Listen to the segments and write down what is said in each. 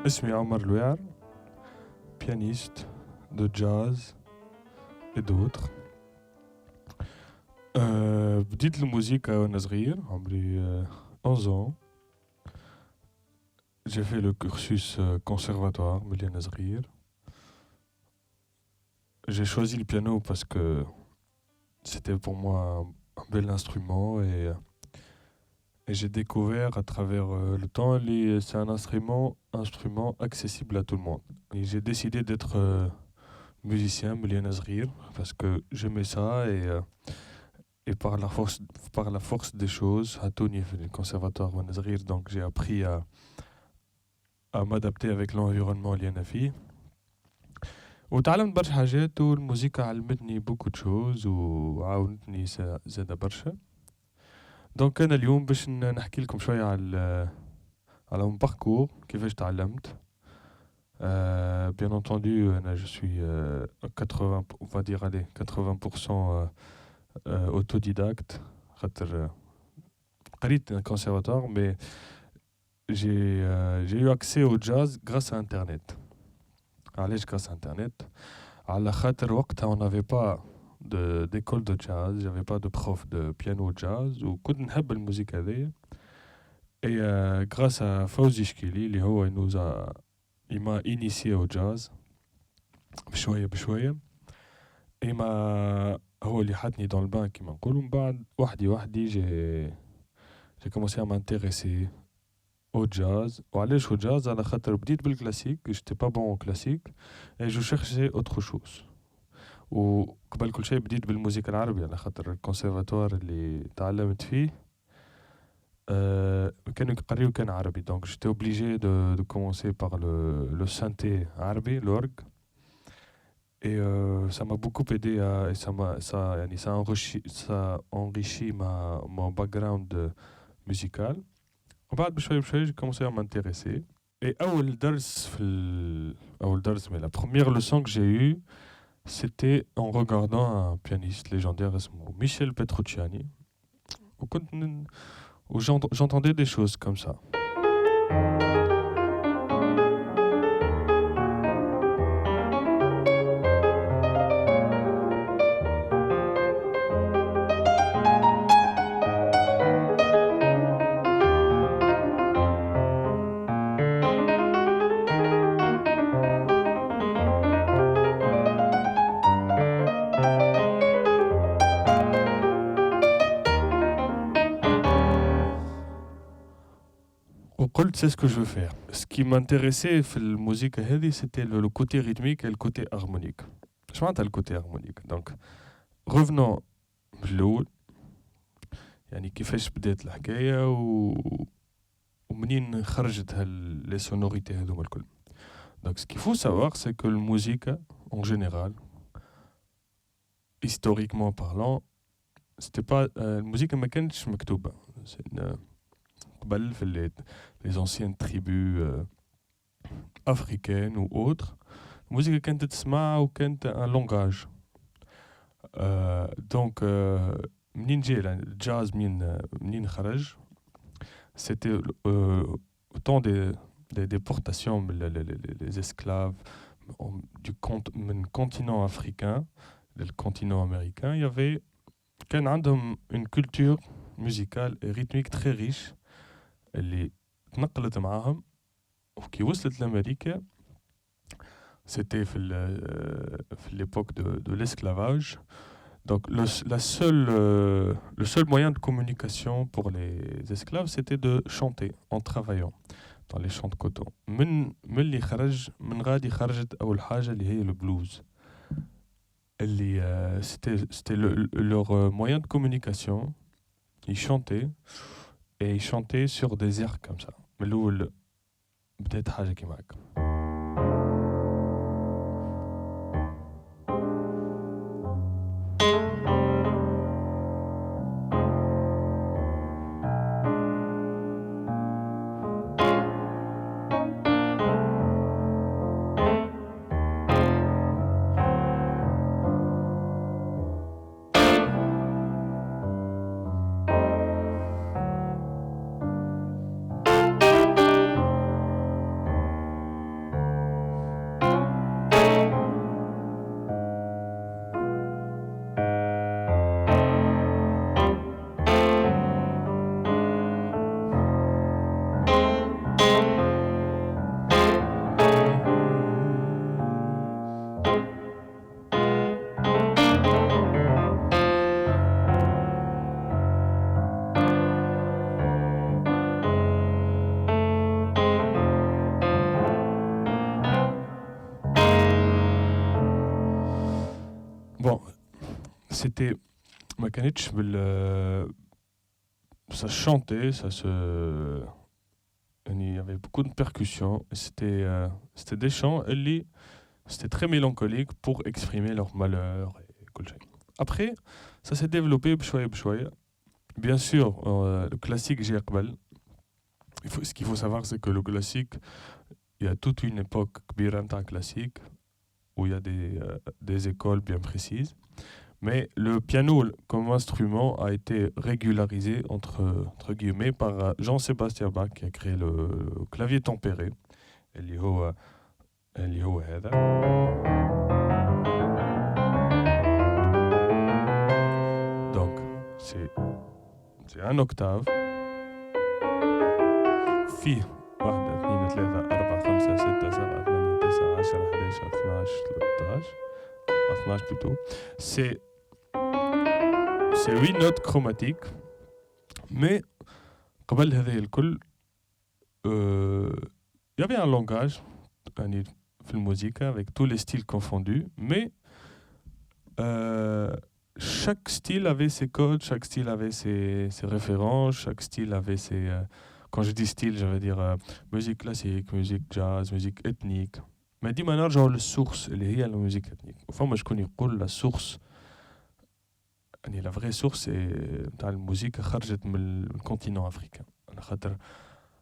اسمي عمر لويار, pianiste de jazz et d'autres. بديت الموسيقى وأنا صغير, عمري 11 ans. J'ai fait le cursus conservatoire ملي أنا صغير. J'ai choisi le piano parce que c'était pour moi un bel instrument et j'ai découvert à travers le temps que c'est un instrument accessible à tout le monde. Et j'ai décidé d'être musicien ملي أنا صغير parce que j'aimais ça et par la force des choses, هاتوني في الconservatoire وأنا صغير, donc j'ai appris à m'adapter avec l'environnement اللي أنا فيه. وتعلمت برشا حاجات, والموسيقى علمتني beaucoup de choses وعاونتني زادة برشا. دونك أنا اليوم باش نحكي لكم شوية على mon parcours, كيفاش تعلمت. Bien entendu, je suis 80, on va dire, allez, 80% autodidacte. قريت un conservatoire, mais j'ai eu accès au jazz grâce à Internet. علاش grâce à Internet? على خاطر وقتها on n'avait pas d'école de jazz, j'avais pas de prof de piano jazz, وكنت نحب الموسيقى هذيا. Et grâce à Fawzi Shkili, اللي هو il m'a initié au jazz بشوية بشوية. Et هو اللي حطني dans le bain كيما نقولوا. من بعد وحدي j'ai commencé à m'intéresser au jazz. وعلاش au jazz؟ على خاطر بديت بالكلاسيك, j'étais pas bon au classique et je cherchais autre chose. وقبل كل شيء بديت بالموسيقى العربية على خاطر الكونسيرفاتوار اللي تعلمت فيه كانوا يقريو كان عربي, donc j'étais obligé de commencer par le synthé arabe, l'orgue. Et ça m'a beaucoup aidé et ça enrichit mon background musical. وبعد بشوي j'ai commencé à m'intéresser. Et mais la première leçon que j'ai eue, c'était en regardant un pianiste légendaire, Michel Petrucciani. Où j'entendais des choses comme ça. C'est ce que je veux faire. Ce qui m'intéressait dans la musique, c'était le côté rythmique et le côté harmonique. Je m'entends le côté harmonique. Donc, revenons بالأول. يعني كيفاش بدات الحكاية ومنين خرجت les sonorités هذوما الكل. Donc, ce qu'il faut savoir, c'est que la musique, en général, historiquement parlant, c'était pas la musique ما كانتش مكتوبة. قبل في les anciennes tribus africaines ou autres, la musique كانت تسمع وكانت un langage. Donc منين جا الجاز منين خرج, c'était au temps des déportations les esclaves du continent africain, le continent américain. Il y avait كان عندهم une culture musicale et rythmique très riche اللي تنقلت معاهم. وكي وصلت لأمريكا, c'était في l'époque de l'esclavage. Donc le seul moyen de communication pour les esclaves, c'était de chanter en travaillant dans les champs de coton. من اللي خرج من غادي خرجت أول حاجة اللي هي le blues. اللي c'était leur moyen de communication. Ils chantaient. Et ils chantaient sur des airs comme ça. Mais l'oul, peut-être حاجة كيما هكا. Bon, c'était ما كانتش ça chantait, il y avait beaucoup de percussions, et c'était des chants c'était très mélancolique pour exprimer leur malheur et كل شيء. Après, ça s'est développé بشوية بشوية. Bien sûr, le classique جاي قبل. Ce qu'il faut savoir, c'est que le classique, il y a toute une époque كبيرة نتاع classique où il y a des écoles bien précises. Mais le piano comme instrument a été régularisé entre guillemets par Jean-Sébastien Bach qui a créé le clavier tempéré. اللي هو هذا. Donc c'est un octave. فيه 1 2 3 4 5 6 7 8 9 10 11 12 13 12 plutôt. C'est 8 notes chromatiques, mais قبل هذه الكل il y avait un langage في الموسيقى avec tous les styles confondus, mais chaque style avait ses codes, chaque style avait ses références, chaque style avait ses... quand je dis style, je veux dire musique classique, musique jazz, musique ethnique. Mais ديما نرجعوا للسورس اللي هي الموسيقى ethnique. فما شكون يقول la source يعني la vraie source نتاع الموسيقى خرجت من الكونتينون africain. على خاطر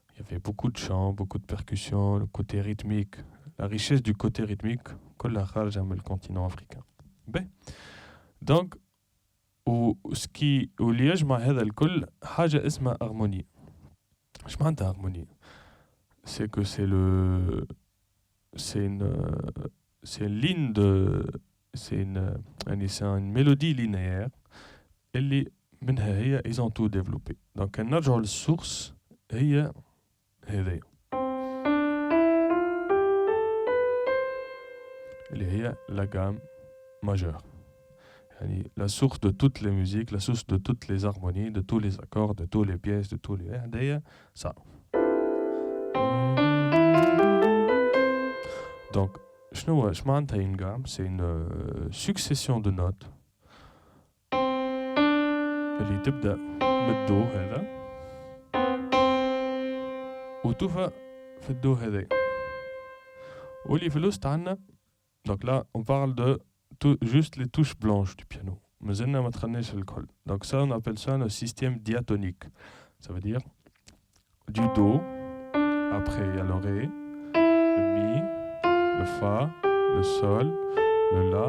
il y avait beaucoup de chants, beaucoup de percussions, le côté rythmique, la richesse du côté rythmique كلها خارجة من الكونتينون africain. Ben, donc واللي يجمع هذا الكل حاجة اسمها harmonie. اش معناتها harmonie؟ C'est que c'est une ligne c'est une mélodie linéaire اللي منها هي ils ont tout développé. Donc كان نرجعوا للسورس هي هذه اللي هي la gamme majeure. يعني la source de toutes les musiques, la source de toutes les harmonies, de tous les accords, de toutes les pièces, de tous les هذه ça. Donc شنو معناتها une gamme؟ C'est une succession de notes اللي تبدأ بالدو هذا وتوفى في الدو هذا واللي في الوسط عندنا. Donc là on parle de juste les touches blanches du piano. مازلنا ما دخلناش الكل. Donc ça on appelle ça le système diatonique. Ça veut dire du do, après il y a le ré, le mi, le fa, le sol, le la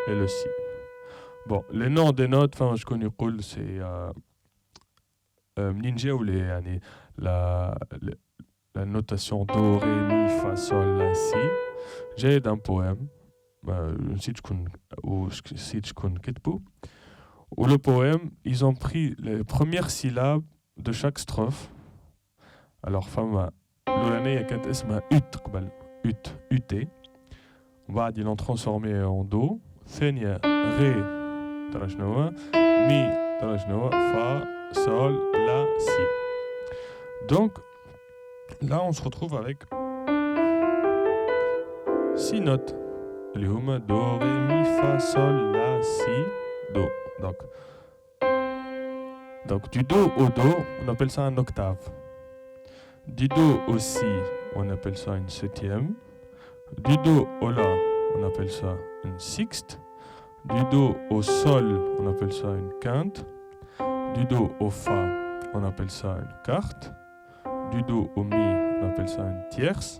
et le si. Bon, les noms des notes, enfin je connais يقول c'est منين جاو يعني la notation do, ré, mi, fa, sol, la, si. J'ai d'un poème, نسيت شكون كتبو. Où le poème, ils ont pris les premières syllabes de chaque strophe. Alors فما الأولانية كانت اسمها ut قبل ut وبعد ils l'ont transformé en do. ثانية ré ترى شنو هو mi ترى شنو هو fa sol la si. Donc là on se retrouve avec 6 notes اللي هما do ré mi fa sol la si do. Donc du do au do on appelle ça un octave. Du do au si on appelle ça une septième. Du do au la on appelle ça une sixte. Du do au sol on appelle ça une quinte. Du do au fa on appelle ça une quarte. Du do au mi on appelle ça une tierce.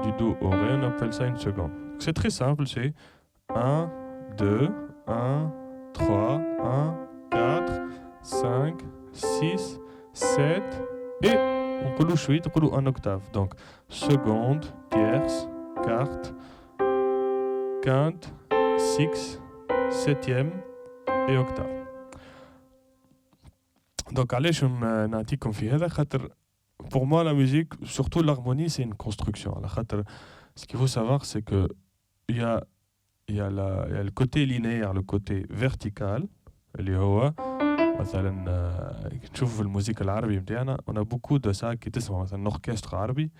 Du do au ré on appelle ça une seconde. C'est très simple, c'est 1, 2, 1, 3, 1, 4, 5, 6, 7 et on peut suite un octave. Donc seconde, tierce, quarte, quinte, six, septième et octave. Donc علاش نعطيكم في هذا خاطر pour moi la musique surtout l'harmonie c'est une construction. على خاطر ce qu'il faut savoir c'est que il y a le côté linéaire, le côté vertical اللي هو مثلا تشوف في الموسيقى العربي نتاعنا on a beaucoup de ça qui تسمع مثلا orchestre عربي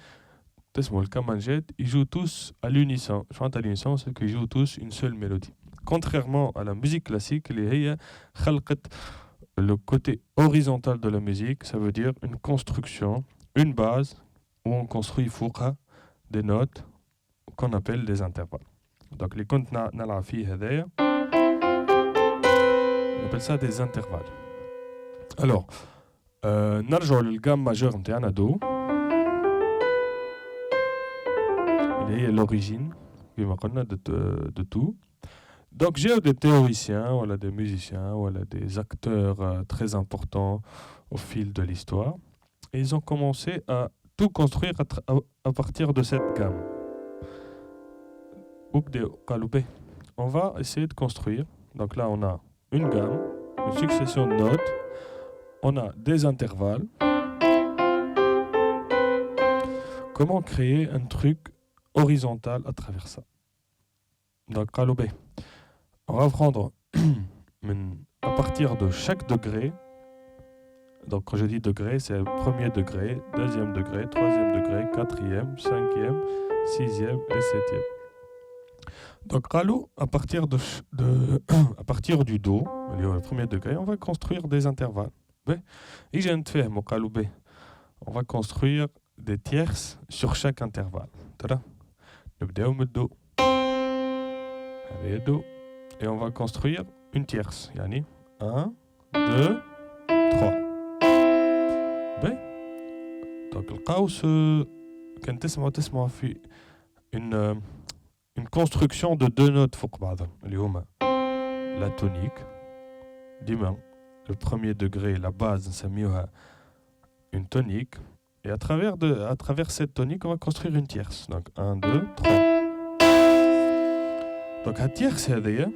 تسمع الكمانجات ils jouent tous à l'unisson. Je pense à l'unisson c'est qu'ils jouent tous une seule mélodie. Contrairement à la musique classique, اللي هي خلقت le côté horizontal de la musique, ça veut dire une construction, une base où on construit فوقها des notes qu'on appelle des intervalles. Donc les comptes نلعب فيه هذايا on appelle ça des intervalles. Alors نرجعوا للجام ماجور نتاعنا دو اللي هي l'origine كما قلنا de tout. Donc j'ai des théoriciens, voilà, des musiciens, voilà, des acteurs très importants au fil de l'histoire. Et ils ont commencé à tout construire à partir de cette gamme. On va essayer de construire. Donc là, on a une gamme, une succession de notes. On a des intervalles. Comment créer un truc horizontal à travers ça? Donc, on va prendre à partir de chaque degré. Donc, quand je dis degré, c'est le premier degré, deuxième degré, troisième degré, quatrième, cinquième, sixième et septième. Donc, à partir du Do, le premier degré, on va construire des intervalles. On va construire des tierces sur chaque intervalle. Et on va construire une tierce. Yani 1, 2, 3. Donc le chaos, quand تسمع في une construction de deux notes فوق بعضها اللي هما la tonique ديما le premier degré la base نسميوها une tonique et à travers cette tonique on va construire une tierce. Donc 1, 2, 3. Donc la tierce هذيا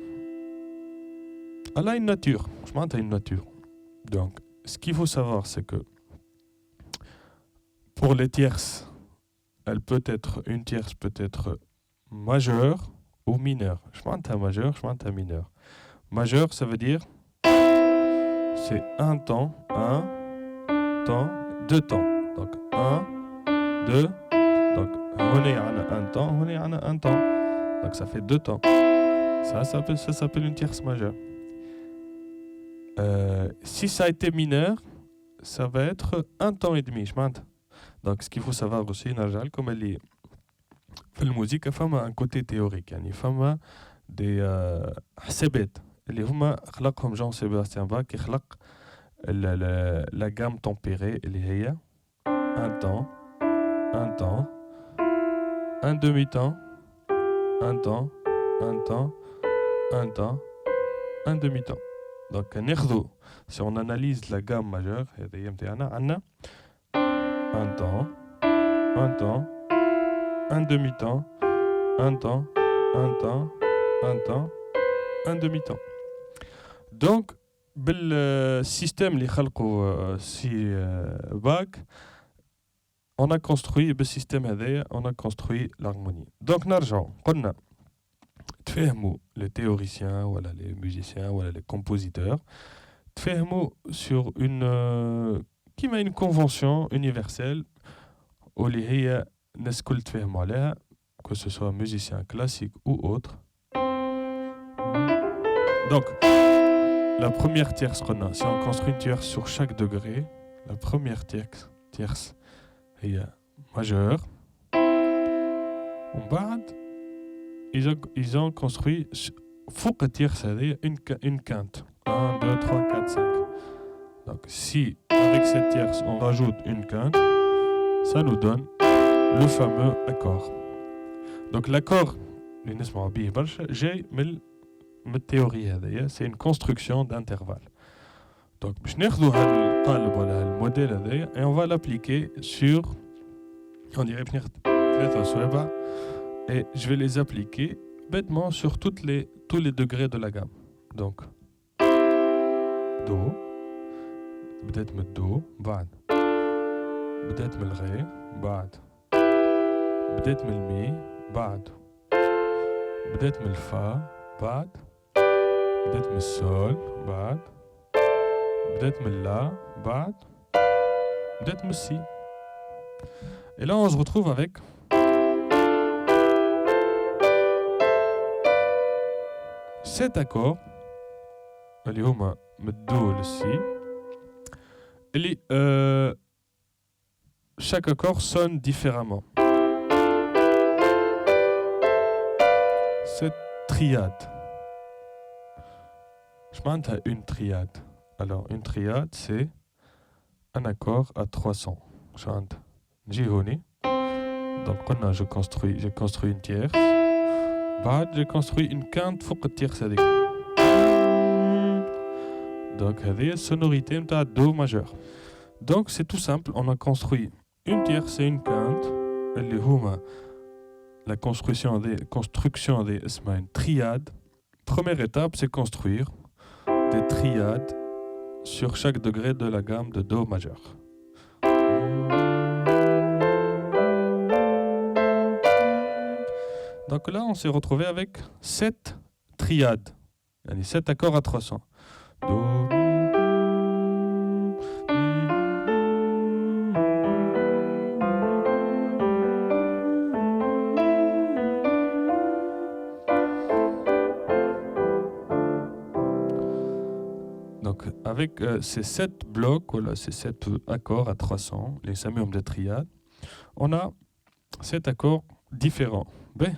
elle a une nature. Je m'entends une nature. Donc ce qu'il faut savoir c'est que pour les tierces, une tierce peut être majeure ou mineure. Je m'entends majeur, je m'entends mineur. Majeur, ça veut dire c'est un temps, deux temps. Donc 1, 2, donc on est à un temps, on est à un temps. Donc ça fait deux temps. Ça s'appelle une tierce majeure. Si ça a été mineur, ça va être un temps et demi. Je m'entends. Donc ce qu'il faut savoir aussi, Narjal, comme elle est في الموسيقى فما un côté théorique يعني فما des حسابات اللي هما خلقهم جون سيباستيان باك يخلق la gamme tempérée اللي هي un temps, un demi-temps, un temps, un demi-temps. Donc si on analyse la gamme majeure هذه نتاعنا عندنا un temps, un demi-temps, un temps, un demi-temps. Donc, le système اللي خلقوا سي باك on a construit بالسيستم هذايا on a construit l'harmonie. Donc نرجعوا قلنا تفهموا les théoriciens ولا les musiciens ولا les compositeurs تفهموا sur كيما une convention universelle اللي هي الناس الكل تفهموا عليها que ce soit musicien classique ou autre. Donc la première tierce قلنا si on construit une tierce sur chaque degré, la première tierce هي majeure. ومن بعد ils ont construit فوق التierce هذه une quinte 1, 2, 3, 4, 5. Donc si avec cette tierce on rajoute une quinte, ça nous donne le fameux accord. Donc l'accord اللي نسمعوا بيه برشا جاي من التhéorie هذيا, c'est une construction d'intervalle. Donc باش ناخذوا هالقالب ولا هالموديل هذايا et on va l'appliquer sur on dirait بناخذ 3 صوابع et je vais les appliquer bêtement sur tous les degrés de la gamme. Donc do بدأت من الدو بعد بدأت من الغي بعد بدأت من المي بعد بدأت من الفا بعد بدأت من السول بعد بدأت من اللا بعد بدأت من السي. Et là on se retrouve avec 7 accords اللي هما من الدو للسي اللي chaque accord sonne différemment. Cette triade. Je m'entends une triade. Alors, une triade, c'est un accord à 300. Chante Jihoni. Donc, j'ai construit une tierce. Bad, j'ai construit une quinte pour que tierce avec. Donc, c'est la sonorité de Do majeur. Donc, c'est tout simple. On a construit une tierce et une quinte. La construction des une triade. Première étape, c'est construire des triades sur chaque degré de la gamme de Do majeur. Donc là, on s'est retrouvé avec 7 triades, 7 accords à 300. Do, donc avec ces 7 blocs, voilà, ces 7 accords à 300, les samyums de triade, on a 7 accords différents. Ben,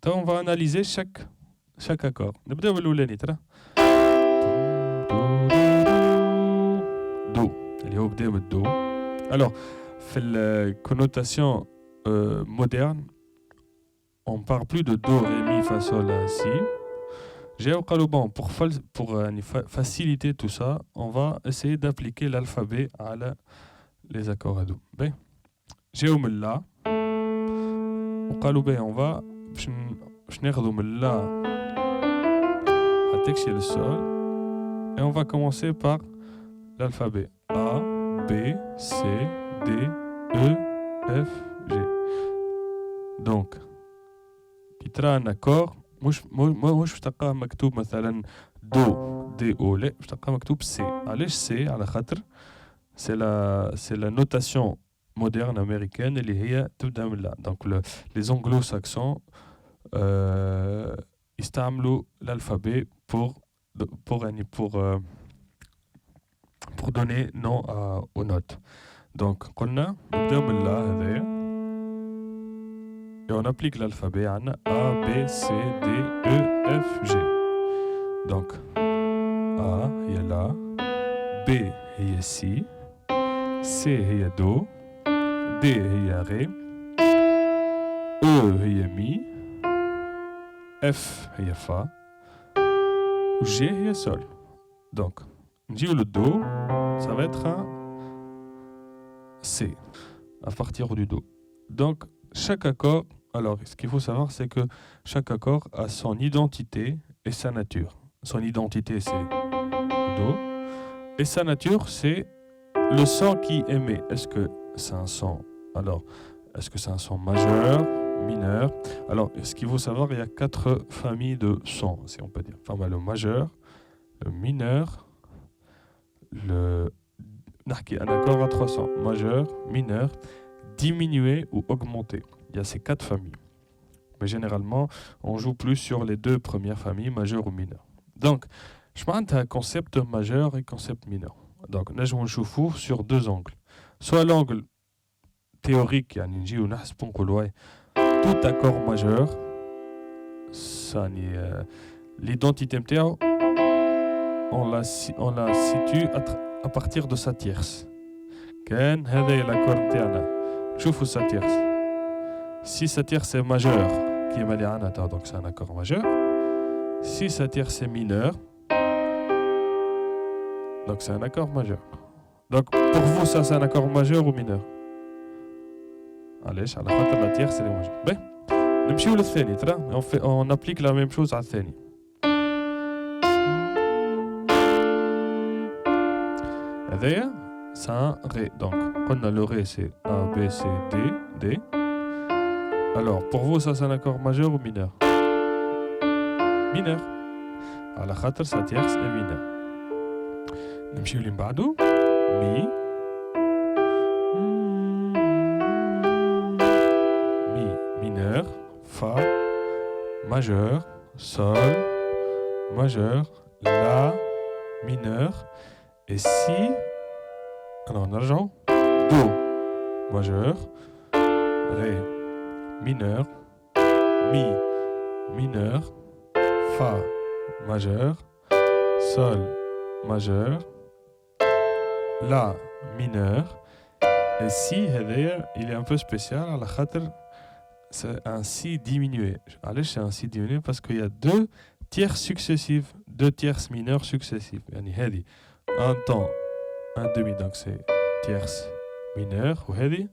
on va analyser chaque accord. نبداو بالأولاني ترى. Do. اللي هو بداو بالدو. Alors, في la connotation moderne, on parle plus de do, ré, mi, fa, sol, la, si. Bon, pour faciliter tout ça, on va essayer d'appliquer l'alphabet à les accords à do. Ben, j'ai au la. On va ناخذوا من لا حتى le sol et on va commencer par l'alphabet A, B, C, D, E, F, G. Donc كي ترى un accord مش تلقاه مكتوب مثلا دو دي او لا باش تلقاه مكتوب سي. علاش سي؟ على خاطر c'est la notation moderne américaine اللي هي تبدا من لا. Donc les anglo-saxons يستعملوا l'alphabet pour donner nom aux notes. Donc قلنا نبداو من لا هذايا et on applique l'alphabet عندنا A, B, C, D, E, F, G. Donc A هي لا, B هي سي, C هي دو, D هي ري, E هي مي, F هي فا, G هي sol. Donc, نجيو للدو, ça va être un C à partir du do. Donc, chaque accord, alors ce qu'il faut savoir, c'est que chaque accord a son identité et sa nature. Son identité, c'est do, et sa nature, c'est le son qui émet. Est-ce que c'est un son, alors, est-ce que c'est un son majeur, mineur? Alors, ce qu'il faut savoir, il y a 4 familles de sons, si on peut dire. Enfin, le majeur, le mineur, un accord à 300, majeur, mineur, diminué ou augmenté. Il y a ces 4 familles. Mais généralement, on joue plus sur les 2 premières familles, majeur ou mineur. Donc, je parle d'un concept majeur et concept mineur. Donc, nous allons sur 2 angles. Soit l'angle théorique, tout accord majeur, l'identité on la situe à partir de sa tierce. كان هذا l'accord نتاعنا. شوفوا sa tierce. Si sa tierce est majeure, qui est maliana, donc c'est un accord majeur. Si sa tierce est mineure, donc c'est un accord majeur. Donc pour vous, ça c'est un accord majeur ou mineur? علاش؟ على خاطر la tierce elle est majeure. Ben, نمشيو للثاني ترى. On applique la même chose على الثاني. هذايا c'est un ré. Donc, on a le ré, c'est A, B, C, D, D. Alors, pour vous, ça c'est un accord majeur ou mineur? Mineur. À la khater, sa tierce est mineur. نمشيو اللي بعده. Mi. Mi, mineur. Fa, majeur. Sol, majeur, la mineur, et si, alors نرجعوا, do majeur, ré mineur, mi mineur, fa majeur, sol majeur, la mineur, et si il est un peu spécial à la خاطر c'est un si diminué. Allez, c'est un si diminué parce qu'il y a deux tierces successives, deux tierces mineures successives. يعني هذه un temps, un demi, donc c'est tierce mineure, ou هذه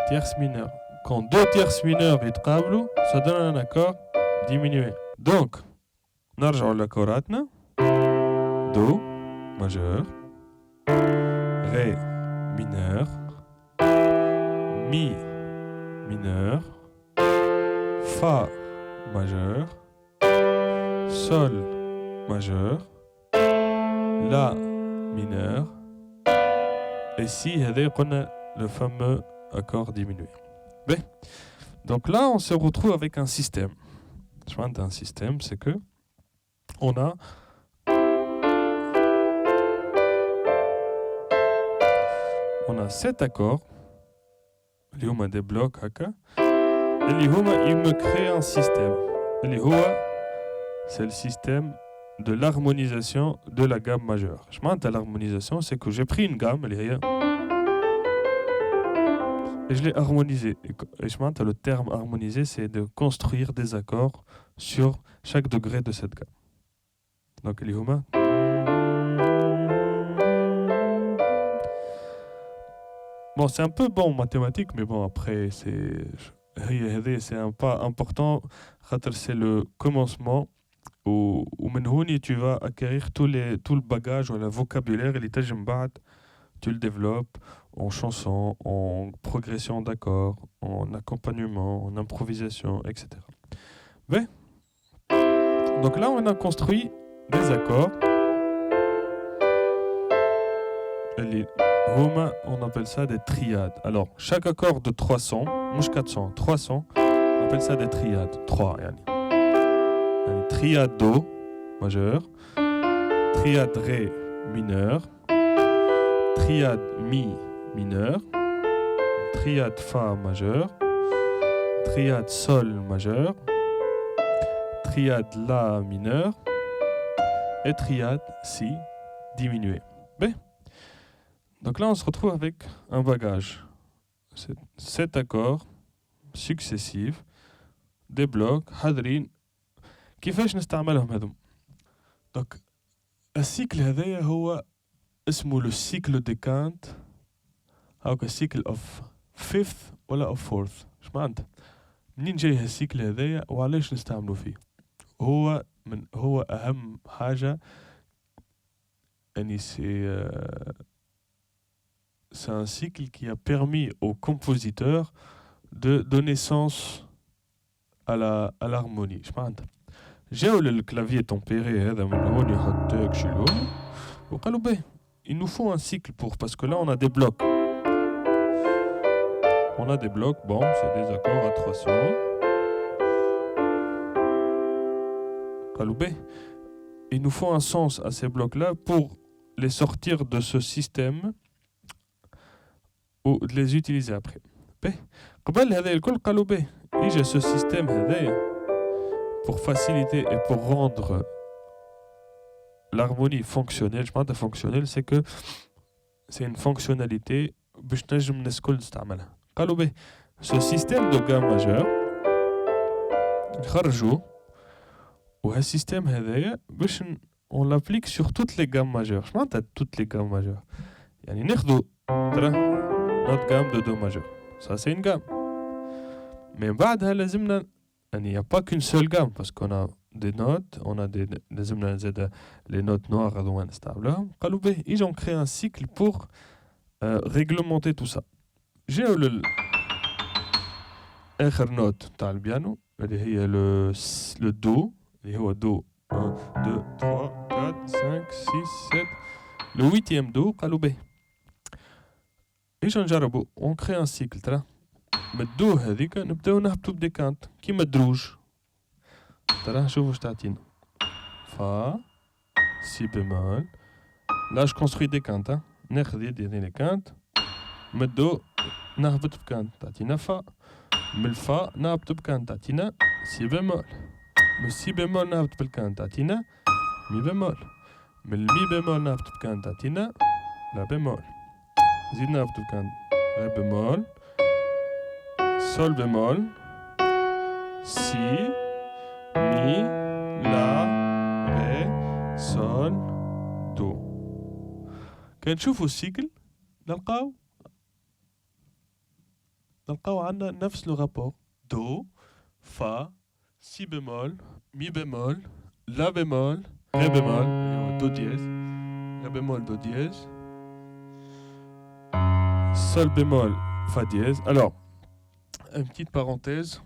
tierce mineure. Quand deux tierces mineures يتقابلوا, ça donne un accord diminué. Donc, نرجع لأكوراتنا. Do majeur, ré mineur, mi mineur, fa majeur, sol majeur, la mineur, et si on a le fameux accord diminué. Ben, donc là on se retrouve avec un système. Un système, c'est que on a 7 accords. اللي هما des blocs هكا اللي هما ils me créent un système اللي هو c'est le système de l'harmonisation de la gamme majeure. Je m'entends l'harmonisation, c'est que j'ai pris une gamme اللي هي et je l'ai harmonisée. Et je m'entends le terme harmoniser, c'est de construire des accords sur chaque degré de cette gamme. Donc اللي هما bon, c'est un peu bon en mathématiques, mais bon, après, c'est un pas important. C'est le commencement où tu vas acquérir tout le bagage ou le vocabulaire et tu le développes en chanson, en progression d'accords, en accompagnement, en improvisation, etc. Mais, donc là, on a construit des accords. On appelle ça des triades. Alors, chaque accord de 300, mouche 400, 300, on appelle ça des triades. 3, yani. Triade Do majeur, triade Ré mineur, triade Mi mineur, triade Fa majeur, triade Sol majeur, triade La mineur et triade Si diminué. B. Donc là, on se retrouve avec un bagage. 7 accords successifs, des blocs, hadrin. كيفاش نستعملهم هذوم؟ Donc, السيكل هذايا هو اسمه le cycle de Kant أو cycle of fifth ولا of fourth. إيش معناتها؟ منين جاي هالسيكل هذايا وعلاش نستعملوا فيه؟ هو أهم حاجة يعني c'est un cycle qui a permis aux compositeurs de donner sens à l'harmonie. Je pense. J'ai le clavier tempéré, il nous faut un cycle parce que là on a des blocs. On a des blocs, bon, c'est des accords à 300. Il nous faut un sens à ces blocs-là pour les sortir de ce système ou de les utiliser après. قبل هذا الكل قالوا به يجي ce système هذايا pour faciliter et pour rendre l'harmonie fonctionnelle. Je pense fonctionnelle, c'est que c'est une fonctionnalité باش نجم الناس الكل تستعملها. قالوا به ce système de gamme majeure نخرجوه وهالسيستم هذايا باش on l'applique sur toutes les gammes majeures. Je pense toutes les gammes majeures. يعني ناخذوا notre gamme de Do majeur. Ça, c'est une gamme. Mais بعدها لازمنا il n'y a pas qu'une seule gamme parce qu'on a des notes, on a les notes noires هذوما نستعملوهم. قالوا به ils ont créé un cycle pour réglementer tout ça. J'ai آخر note تاع البيانو اللي هي le Do اللي هو Do 1 2 3 4 5 6 7 le 8e Do قالوا به ايش نجربوا اون كري ان سيكل ترى مدو هذيك نبداو نهبطوا بديكانت كيما الدروج ترى شوفوا واش تعطينا fa, si bémol. Là, je construis des quintes. ناخذ يدي les quintes. من الدو نهبط بكانت تعطينا فا. من الفا نهبط بكانت تعطينا سي بيمول. من السي بيمول نهبط بالكانت تعطينا مي بيمول. من المي بيمول نهبط بكانت تعطينا لا بيمول. زيد نهبط بكانت ري بيمول. سول بيمول. سي مي لا ري سول دو. كنشوفوا السيكل نلقاو عندنا نفس لو رابور دو فا سي بيمول مي بيمول لا بيمول ري بيمول دو دييز ري بيمول دو دييز سول بيمول فا دييز. Alors une petite parenthèse,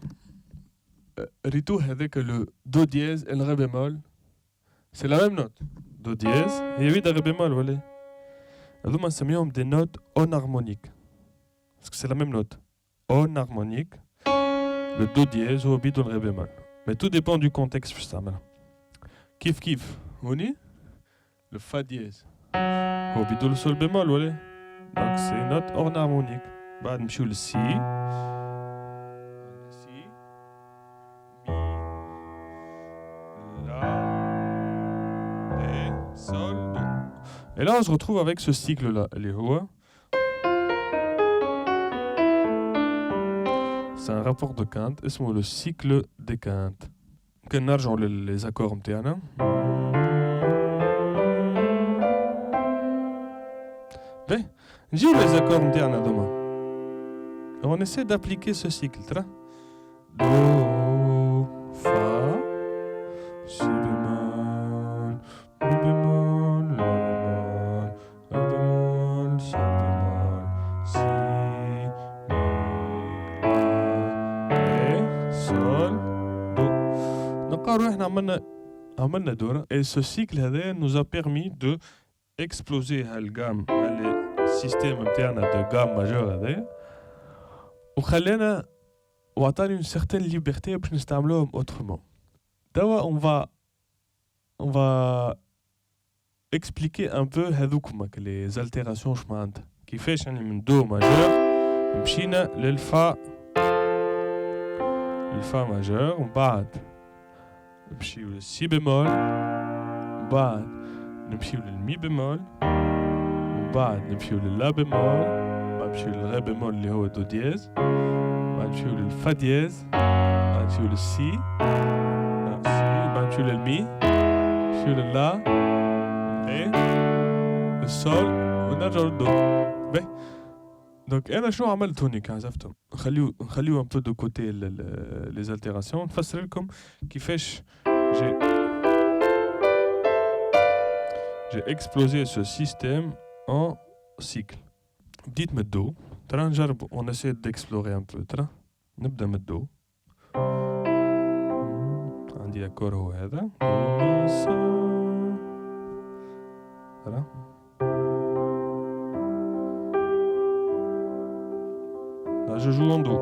rito هذاك le do dièse et le ré bémol c'est la même note. Do dièse et 8 ré bémol ولا هذوما نسميهم des notes enharmoniques parce que c'est la même note. Enharmonique, le do dièse ou bidou le ré bémol. Mais tout dépend du contexte. Kif kif, هوني le fa dièse ou bidou le sol bémol ولا. Donc c'est une note enharmonique. بعد نمشيو للسي سي مي لا ري سول دو. Et là on se retrouve avec ce cycle là اللي هو c'est un rapport de quinte اسمه le cycle des quintes. كنرجعوا les accords نتاعنا. باهي نجيو les accords نتاعنا هذوما. On essaie d'appliquer ce cycle. Do, fa, si bémol, mi bémol, la bémol, la bémol, sol bémol, si, mi, la, ré, sol, do. Donc عملنا دورة. Et ce cycle هذا nous a permis de exploser هالgamme, le système نتاعنا de gamme majeure هذا. وخلينا وعطاني une certaine liberté باش نستعملوهم autrement. توا on va expliquer un peu هذوكما les altérations شنو عندها. كيفاش يعني من دو ماجور مشينا للفا ماجور ومن بعد نمشيو للسي بيمول ومن بعد نمشيو للمي بيمول ومن بعد نمشيو للا بيمول نمشيو للري بيمول اللي هو دو دييز بعد نمشيو للفا دييز بعد نمشيو للسي بعد نمشيو للمي نمشيو للا ري السول ونرجعو للدو. باهي دونك انا شنو عملت هونيك عزفتهم نخليو ان بو دو كوتي لي زالتيراسيون نفسر لكم كيفاش j'ai explosé ce système en cycle. بديت من الدو ترى نجرب on essaie d'explorer un peu ترى نبدا من الدو. عندي اكور هو هذا ترى là je joue en do.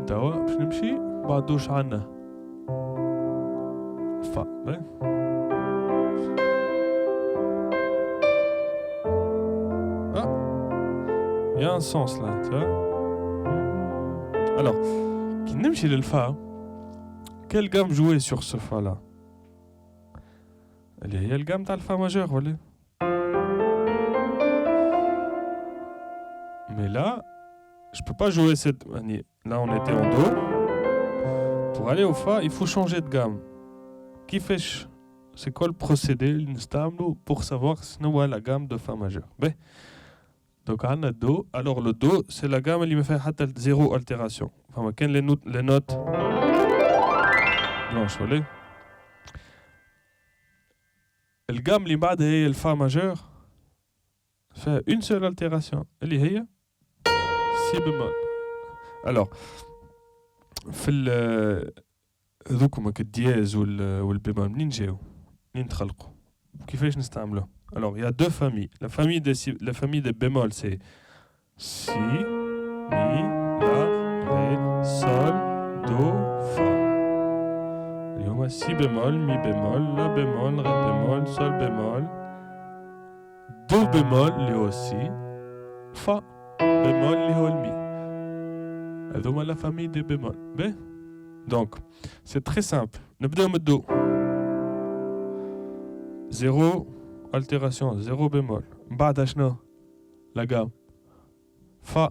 توا باش نمشي بعد دوش عنا فا. Il y a un sens là, tu vois. Alors, qui نمشي للفا, quelle gamme jouer sur ce fa là? اللي هي الجام تاع الفا ماجور ولا؟ Mais là, je peux pas jouer cette. Là, on était en do. Pour aller au fa, il faut changer de gamme. Qui fait? C'est quoi le procédé pour savoir si on a la gamme de fa majeur? Ben, donc on a do. Alors le do, c'est la gamme qui me fait zéro altération. Enfin, quelles les notes blanches, voilà. La gamme qui بعد هي le fa majeur fait une seule altération. اللي هي si bémol. Alors, في هذوكم الدياز والبيمول منين جاو؟ منين تخلقوا؟ كيفاش نستعملوه؟ Alors, il y a deux familles. La famille des bémols, c'est si, mi, la, ré, sol, do, fa. Il y a si bémol, mi bémol, la bémol, ré bémol, sol bémol, do bémol, il y a aussi fa bémol, il y a le mi. C'est la famille des bémols. Donc, c'est très simple. نبداو من الدو. Zéro altération, zéro bémol. بعدها شنو؟ La gamme. Fa.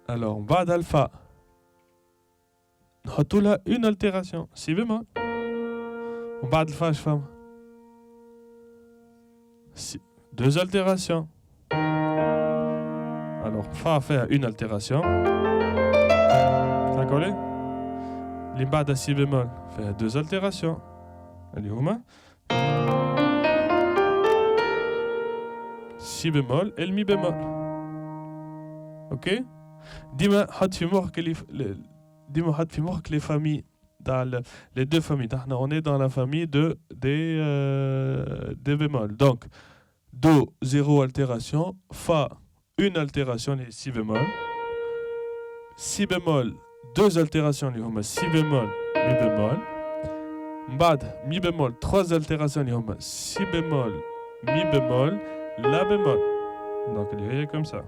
Alors, بعدها الفا. نحطوا لها une altération, si bémol. وبعد الفا اش فما؟ Deux altérations. Alors, Fa fait une altération. D'accord? اللي بعدها Si bémol fait deux altérations. اللي هما Si bémol et le Mi bémol. Ok? ديما حط في مخك les familles. Dans les deux familles. On est dans la famille des bémols. Donc, Do, zéro altération. Fa, une altération, les Si bémol. Si bémol, deux altérations, les Si bémol, Mi bémol. Mbad, Mi bémol, trois altérations, les Si bémol, Mi bémol, La bémol. Donc, il est comme ça.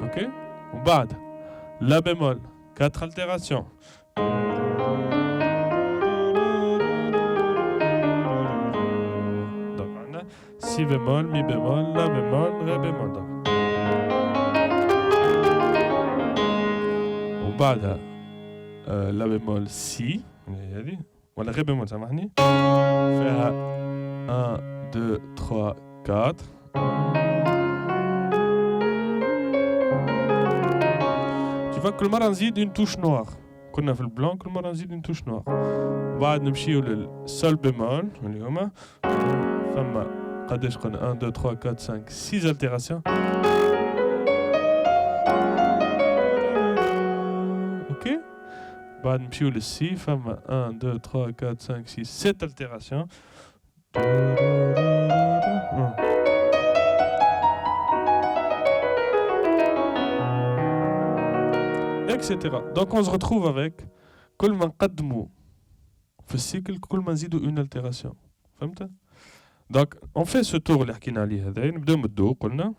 Ok? Mbad, La bémol, quatre altérations. Donc, on a Si bémol, Mi bémol, La bémol, Ré bémol. Donc. وبعدها لا بيمول سي هذه ولا غير بيمول سامحني فيها 1 2 3 4 tu vois كل مرة نزيد une touche noire كنا في البلان كل مرة نزيد une touche noire بعد نمشيو للسول بيمول اللي هما فما قداش قلنا 1 2 3 4 5 6 altérations. بعد نمشيو للسي فما 1 2 3 4 5 6 7 altérations. Etc. Donc on se retrouve avec كل ما نقدموا في السيكل كل ما نزيدوا une altération. فهمت؟ Donc on fait ce tour اللي حكينا عليه هذا نبداو من الدو قلنا.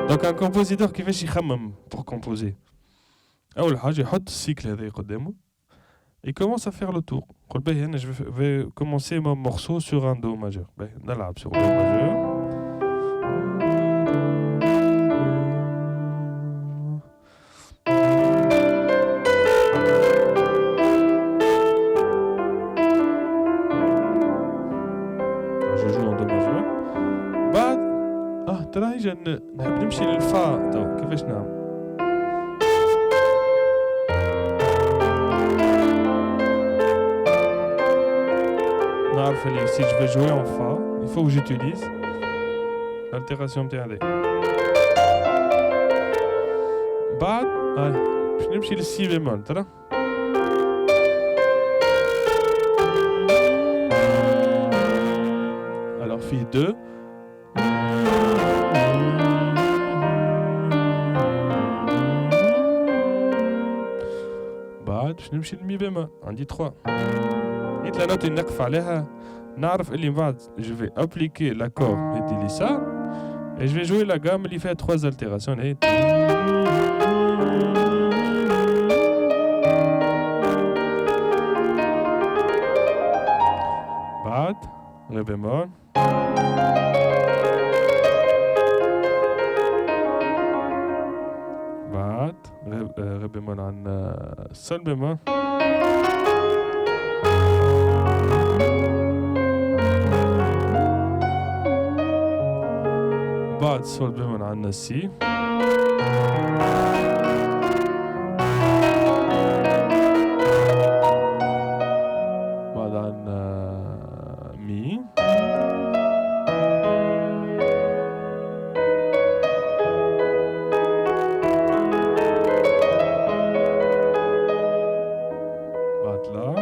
Donc un compositeur كيفاش يخمم pour composer. أول حاجة يحط السيكل هذا قدامه. Il commence à faire le tour. قل باهي أنا je vais commencer mon morceau sur un do majeur. باهي نلعب sur do majeur. Je joue en do majeur. بعد ترى هيجا نحب نمشي للفا تو كيفاش نعمل؟ Si je veux jouer en Fa, il faut que j'utilise l'altération de بعد باش نمشي للسي بيمول ترى alors فيه 2 بعد باش نمشي للمي بيمول عندي 3 نيت لا نوت اللي نقف عليها نعرف اللي من بعد je vais appliquer l'accord اللي ça et je vais jouer la gamme اللي فيها 3 altérations هي بعد ري بيمول بعد ري بيمول عن سول بيمول بعد سول بيمول عندنا سي بعد عندنا مي droite là.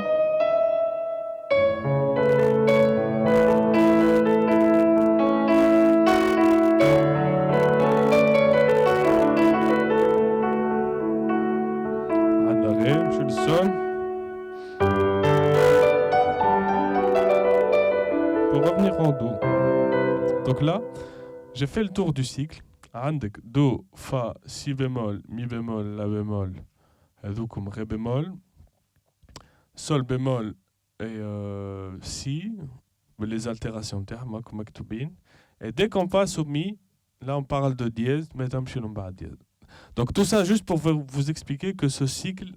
Je le sonne. Pour revenir en do. Donc là, j'ai fait le tour du cycle. عندك do, fa, si bémol, mi bémol, la bémol, هذوكم ré bémol, sol bémol et si, les altérations تاعهم مكتوبين. Et dès qu'on passe au mi, là on parle de dièse, mais تمشي من بعد dièse. Donc tout ça juste pour vous expliquer que ce cycle,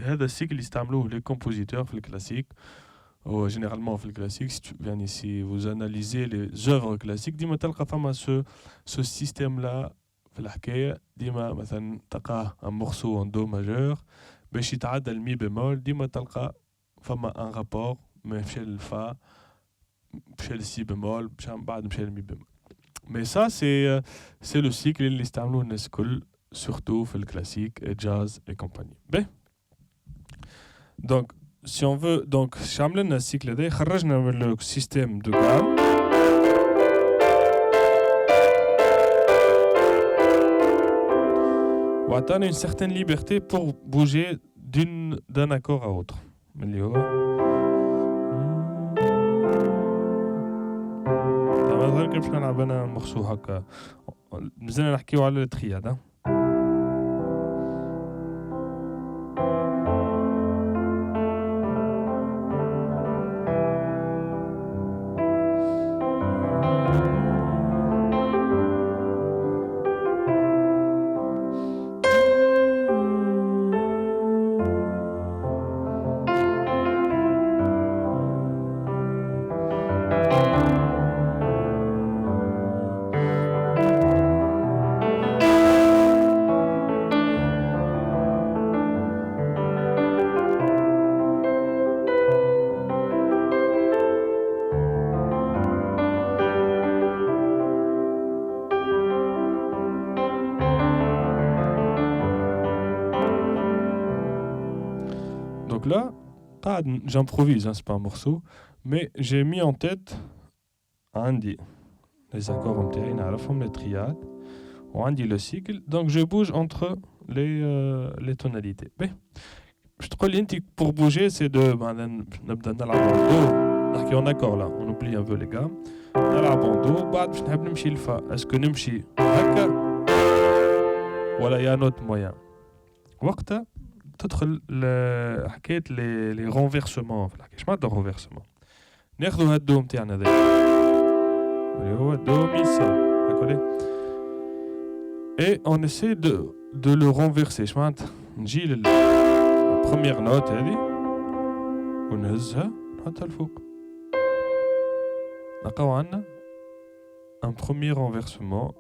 هذا الcycle يستعملوه les compositeurs في الكلاسيك. Généralement في الكلاسيك, si vous analysez les œuvres classiques, ديما تلقى فما ce système là في الحكاية. ديما مثلا تلقاه un morceau en do majeur باش يتعدى المي bémol, ديما تلقى فما un rapport ما مشى للفا مشى للسي bémol بعد مشى للمي bémol. Mais ça c'est le cycle اللي يستعملوه الناس الكل surtout في الكلاسيك et jazz et compagnie. Ben. Donc si on veut donc شاملنا السيكل هذا خرجنا من le système de gamme. وعطانا une certaine liberté pour bouger d'un accord à autre. اللي هو مثلا كيف نلعب انا مخصو هكا مازلنا نحكيو على الترياد. Donc là, j'improvise, hein, c'est pas un morceau, mais j'ai mis en tête عندي les accords نتاعي نعرفهم les triades وعندي le cycle, donc je bouge entre les tonalités. Je te dis que pour bouger, c'est de نبدا نلعب en do, نحكي en accord là, on oublie un peu les gammes. نلعب en do, بعد باش نحب نمشي لفا. Est-ce que نمشي هكا ولا يا نوت مويان؟ وقتها تدخل حكايه لي رونفيرسمون في الحكايه. اش معناتها رونفيرسمون؟ ناخذوا هاد الدو نتاعنا هذا اللي هو دو مي سول هكا اي اون اسي دو لو رونفيرسي. اش معناتها؟ نجي للبروميير نوت هذه ونهزها نحطها الفوق. نلقاو عندنا ان بروميير رونفيرسمون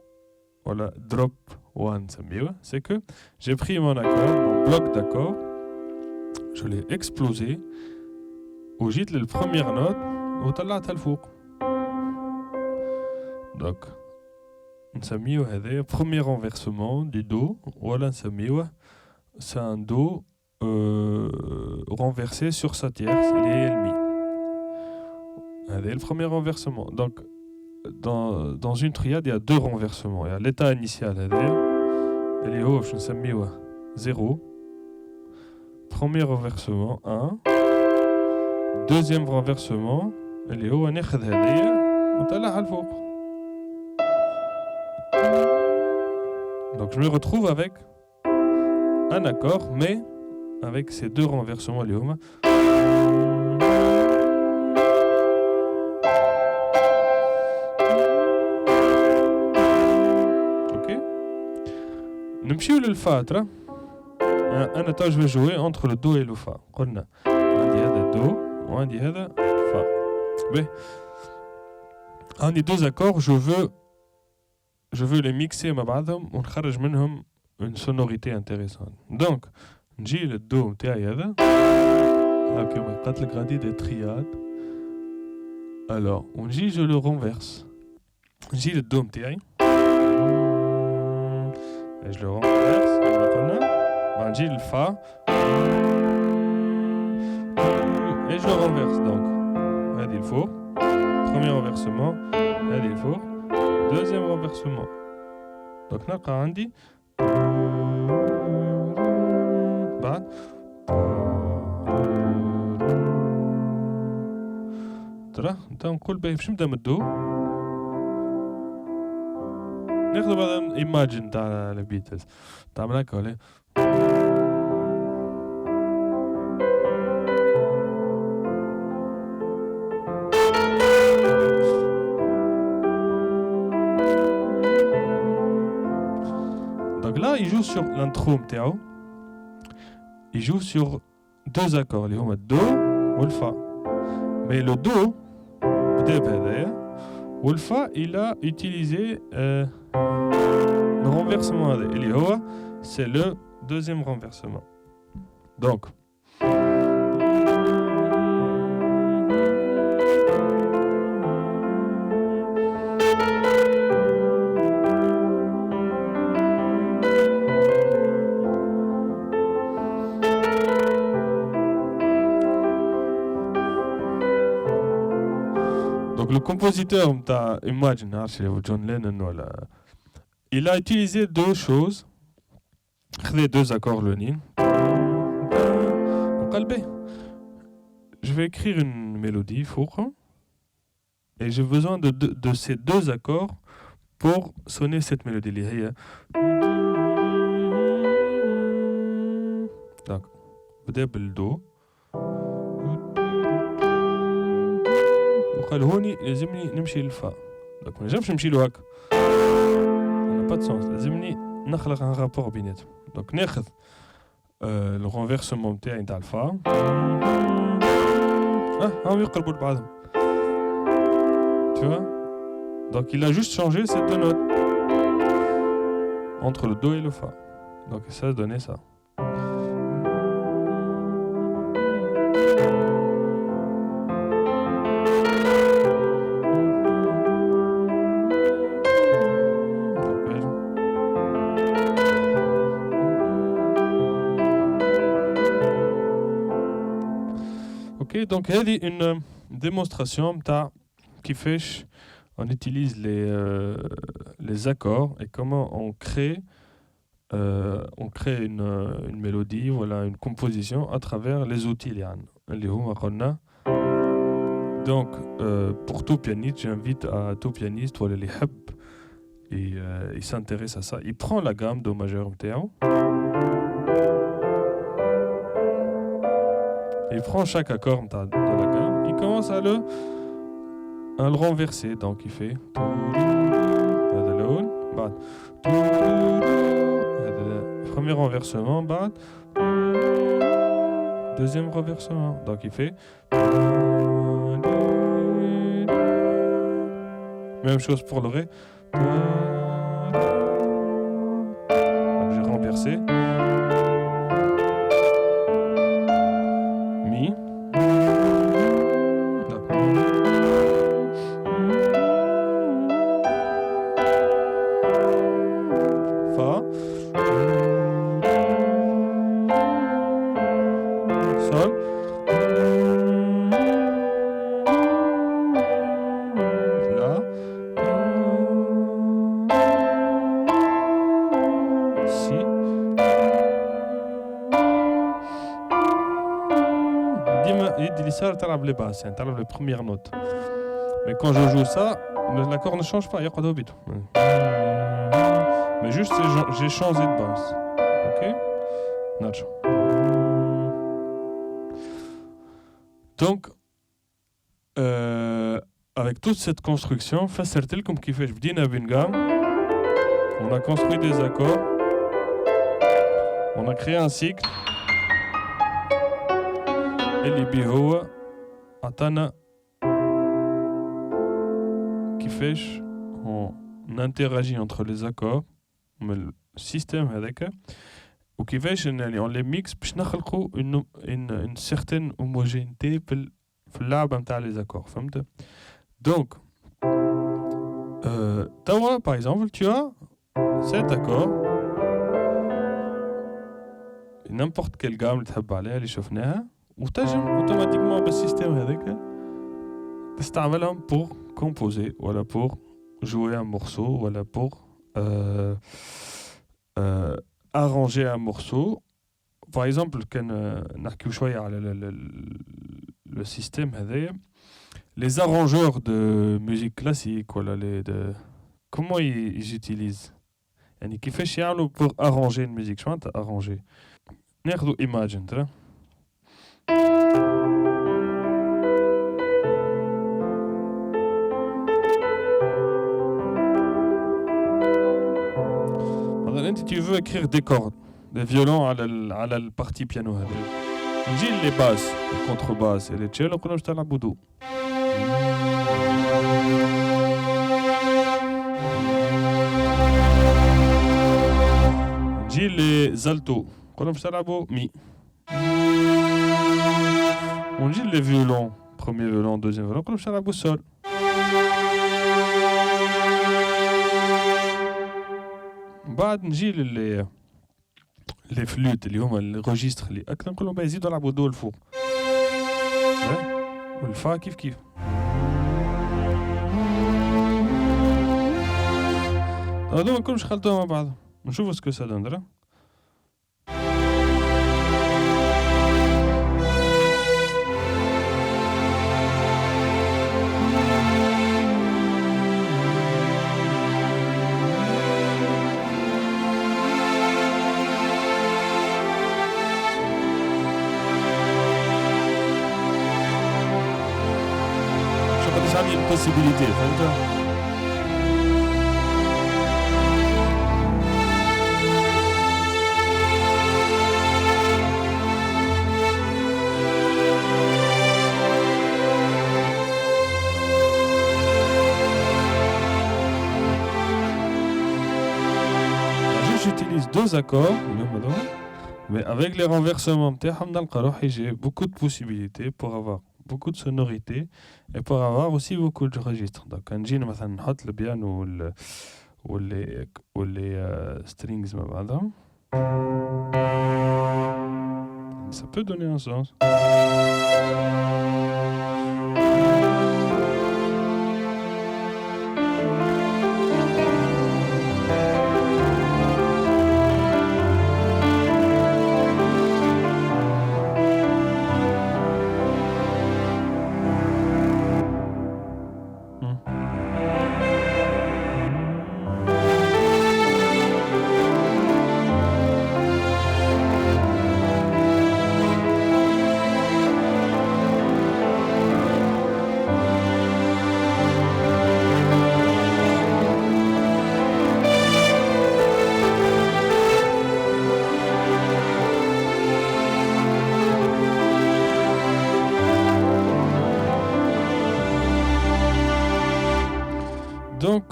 ولا drop one, c'est que j'ai pris mon accord, mon bloc d'accord, je l'ai explosé, وجيت للبروميير نوت وطلعتها الفوق. Donc نسميوه هذا premier renversement du do ولا نسميوه c'est un do renversé sur sa tierce اللي هي المي. هذا le premier renversement. Donc dans une triade, il y a deux renversements. Il y a l'état initial, اللي هو باش نسميوه 0. Premier renversement 1. Deuxième renversement اللي هو ناخذ هذيا ونطلعها الفوق. Donc je me retrouve avec un accord, mais avec ces deux renversements اللي هما نمشيو للفا ترى. انا تو جو جوي انتر لو دو اي لو فا. قلنا عندي هذا دو وعندي هذا فا. باهي عندي دو اكور je veux les mixer مع بعضهم ونخرج منهم une sonorité intéressante. Donc نجي للدو نتاعي هذا هاكا ما قالت لك غادي دي ترياد. alors ونجي je le renverse. نجي للدو نتاعي et je le renverse, نجي للفا et je renverse. Donc, هذه الفوق. Premier renversement, هذه الفوق. Deuxième renversement. Donc, نلقى عندي بعد ترى نقول باهي باش نبدا من الدو. ناخذ بعد ايماجين تاع البيتلز تعمل هكا ولا donc là il joue sur l'intro نتاعو il joue sur deux accords اللي هما الدو والفا mais le do بدا بهذايا والفا il a utilisé le renversement هذا اللي هو c'est le deuxième renversement donc le compositeur Imagine, John Lennon, il a utilisé deux choses. Les deux accords lenin. Je vais écrire une mélodie, et j'ai besoin de ces deux accords pour sonner cette mélodie. Donc, le do. وقال هوني لازمني نمشي للفا دونك ما نجمش نمشي له هكا انا با سونس لازمني نخلق ان رابور بيناتهم دونك ناخذ لو رونفيرسمون نتاعي نتاع الفا هاهم يقربوا لبعضهم tu vois donc il a juste changé ces deux notes entre le do et le fa donc ça donnait ça. Donc, il y a une démonstration qui fait on utilise les accords et comment on crée une mélodie, voilà, une composition à travers les outils. Donc, pour tout pianiste, j'invite à tout pianiste et il s'intéresse à ça. Il prend la gamme do majeur MTO. Il prend chaque accord de la gamme, il commence à le renverser, donc il fait premier renversement, deuxième renversement, donc il fait même chose pour le ré. J'ai renversé. تلعب لي باس يعني تلعب les premières notes mais quand je joue ça l'accord ne change pas يقعد هو بيته mais juste j'ai changé de basse ok نرجع donc avec toute cette construction فسرت لكم كيفاش بدينا بين gamme on a construit des accords on a créé un cycle اللي بيه هو عطانا كيفاش on interagit entre les accords من السيستم هذاك وكيفاش on les mixe باش نخلقوا une certaine homogénéité في اللعبة نتاع les accords فهمت donc توا par exemple tu as cet accord n'importe quelle gamme اللي تحب عليها اللي شفناها وتنجم اوتوماتيكمون بالسيستم هذاك تستعملهم pour composer ولا pour jouer un morceau ولا pour arranger un morceau. Par exemple كان نحكيو شويه على le système هذايا les arrangeurs de musique classique ولا comment ils utilisent يعني كيفاش يعملوا pour arranger une musique. شو معناتها arranger؟ ناخذوا imagine ترى مثلا انت tu veux écrire des cordes des violons على البارتي بيانو هذا نجي لي باس الكونتر باس et les cello نقولوا باش تلعبوا دو نجي لي زالتو نقولوا باش تلعبوا مي ونجي لي فيولون premier violon deuxième violon نقولوا باش تلعبوا سول بعد نجي لي فلوت اللي هما الريجستر اللي اكثر نقولوا باه يزيدوا يلعبوا دو الفوق والفا كيف هذوما كلهم خلطوهم مع بعض نشوفوا سكو سا دون. هذه البوسيبيليتي فهمت. J'utilise deux accords, mais avec les renversements, j'ai beaucoup de possibilités pour avoir beaucoup de sonorités et pour avoir aussi beaucoup de registres. Donc, quand j'ai le piano ou les strings, ça peut donner un sens. Donc,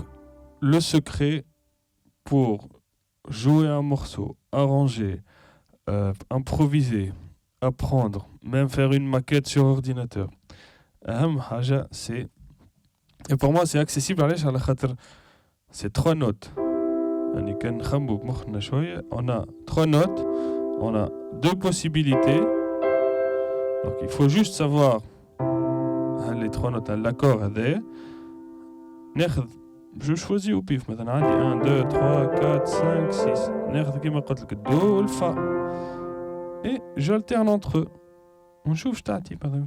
le secret pour jouer un morceau, arranger, improviser, apprendre, même faire une maquette sur ordinateur, c'est... Et pour moi, c'est accessible à c'est 3 notes. On a 3 notes, on a 2 possibilités. Donc, il faut juste savoir les 3 notes, l'accord, je choisis au pif مثلا عندي 1 2 3 4 5 6 ناخذ كيما قلت لك الدو والفا et j'alterne entre eux ونشوف اش تعطي مثلا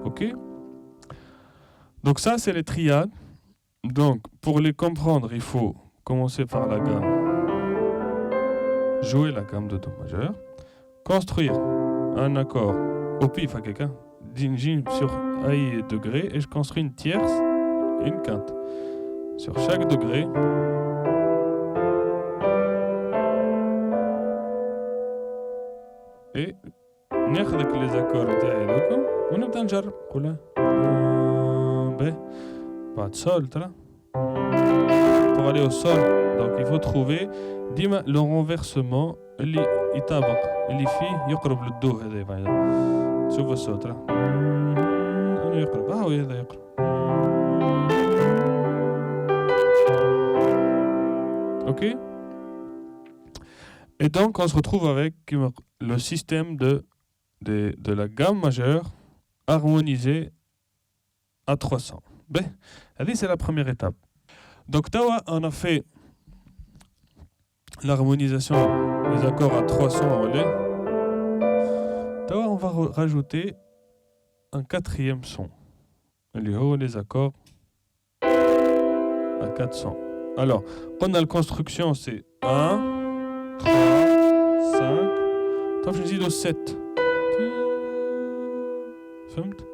OK. Donc ça c'est les triades. Donc pour les comprendre, il faut commencer par la gamme. Jouer la gamme de Do majeur, construire un accord au pif à quelqu'un, sur un degré, et je construis une tierce et une quinte. Sur chaque degré, et ناخذ les accords نتاعي هذوكم ونبدا نجرب نقول ب بعد sol ترى pour aller au sol. Donc il faut trouver ديما le renversement اللي يطابق اللي فيه يقرب للدو هذا بعد شوفوا الصوت راه انه يقرب وي هذا يقرب Ok. Et donc, on se retrouve avec le système de la gamme majeure harmonisée à 300. Ben, c'est la première étape. Donc, on a fait l'harmonisation des accords à 300 en relais. On va rajouter un quatrième son. Les accords à 400. Alors, on a la construction, c'est 1, 3, 5. طب نزيدو 7. فهمت؟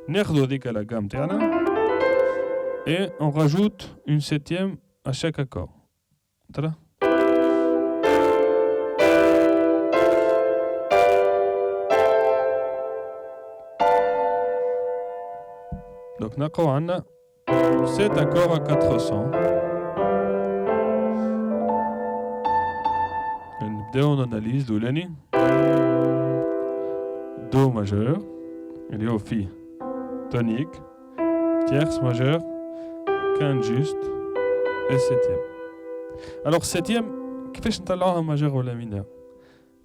ناخذو هذيك la gamme تاعنا et on rajoute une septième à chaque accord. ترى؟ Donc نلقاو عندنا 7 accords à 400. نبداو ناناليز الأولاني Do majeur اللي هو فيه tonique, tierce majeur, quinte juste et septième. Alors septième, كيفاش نطلعوها majeur ولا mineur?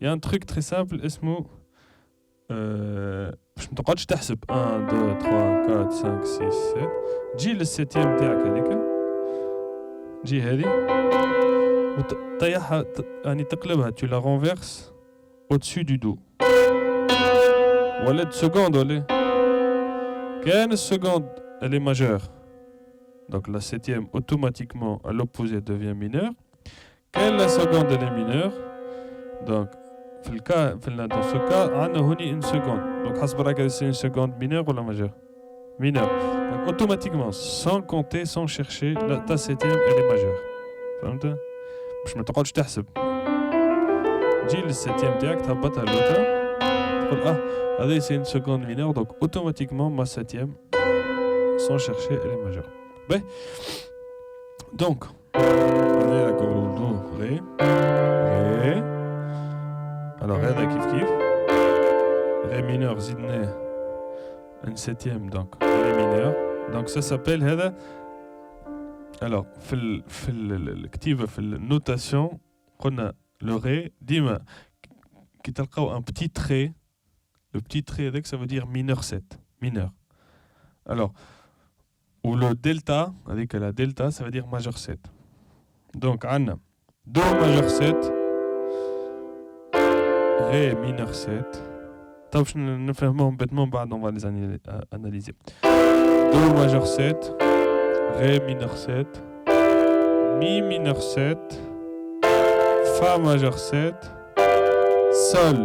Il y a un truc très simple اسمه باش ما تقعدش تحسب 1 2 3 4 5 6 7 تجي للسيتيام تاعك هذيك تجي هذه وطيحها يعني تقلبها tu la renverses au-dessus du do ولا seconde ولا كان السكوند elle est majeure donc la septième automatiquement à l'opposé devient mineure quand la seconde elle est mineure donc dans ce cas on a une seconde donc c'est une seconde mineure ou la majeure mineure donc automatiquement sans compter sans chercher ta septième elle est majeure فهمت باش ما تقعدش تحسب تجي للسيتيام تاعك تهبطها لوطا تقول هذه c'est une seconde mineure donc automatiquement ma septième sans chercher elle est majeure ben donc on est l'accord do ré ré alors هذا كيف ré mineur زدنا une septième donc ré mineur donc ça s'appelle هذا alors في الكتيبة في النوتاسيون قلنا le ré ديما كي تلقاو un petit trait le petit trait avec ça veut dire mineur 7 mineur alors ou le delta avec la delta ça veut dire majeur 7 donc عندنا do majeur 7 ré mineur 7 طب باش نفهمهم بيتمون بعد on va les analyser do majeur 7 ré mineur 7 mi mineur 7 fa majeur 7 sol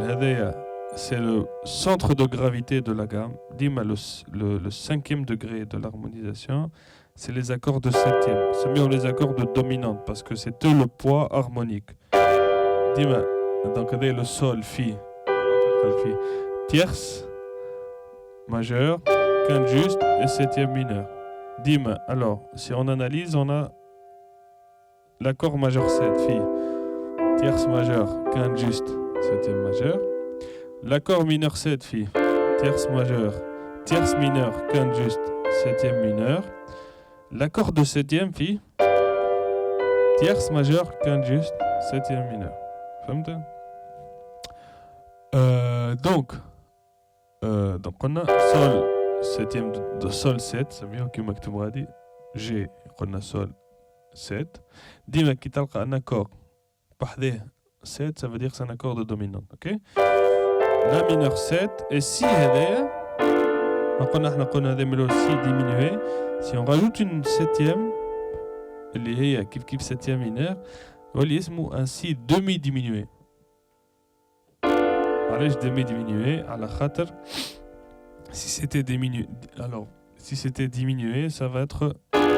c'est le centre de gravité de la gamme ديما le cinquième degré de l'harmonisation c'est les accords de septième c'est mieux les accords de dominante parce que c'est eux le poids harmonique ديما donc le sol fi tierce majeur quinte juste et septième mineur dima alors si on analyse on a l'accord majeur 7 fi tierce majeur quinte juste septième majeur l'accord mineur 7 fi tierce majeur tierce mineur quinte juste septième mineur l'accord de septième fi tierce majeur quinte juste septième mineur فهمت donc on a sol septième de sol 7 c'est mieux que مكتوب غادي G قلنا sol 7 ديما كي تلقى un accord بحذاه 7 ça veut dire que c'est un accord de dominante ok la mineur 7 et si هذايا احنا قلنا هذا ملو si diminué si on rajoute une septième اللي هي كيف septième mineur واللي اسمه un si demi diminué علاش demi diminué على خاطر si c'était diminué alors si c'était diminué ça va être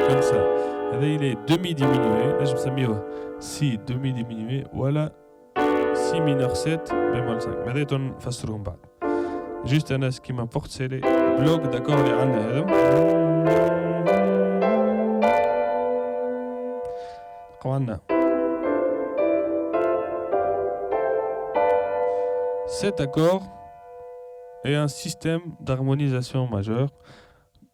comme ça هذا il est demi diminué نجم نسميوه si demi diminué ولا si mineur 7 bémol 5 هذا نفسروهم بعد juste انا ce qui m'importe c'est les blocs d'accord اللي عندنا هذا عندنا cet accord est un système d'harmonisation majeure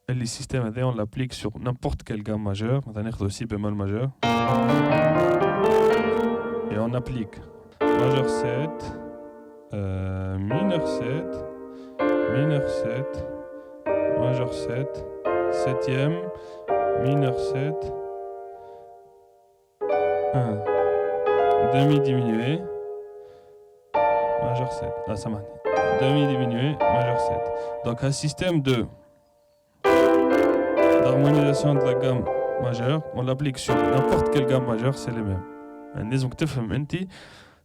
Et le système on l'applique sur n'importe quelle gamme majeure. Maintenant, on aussi bémol majeur. Et on applique majeur 7, mineur 7, mineur 7, majeur 7, septième, mineur 7, 1, demi diminué, majeur 7. Ah, ça m'a dit. Demi diminué, majeur 7. Donc un système d'harmonisation de la gamme majeure, on l'applique sur n'importe quelle gamme majeure, c'est les mêmes. Donc tu fais un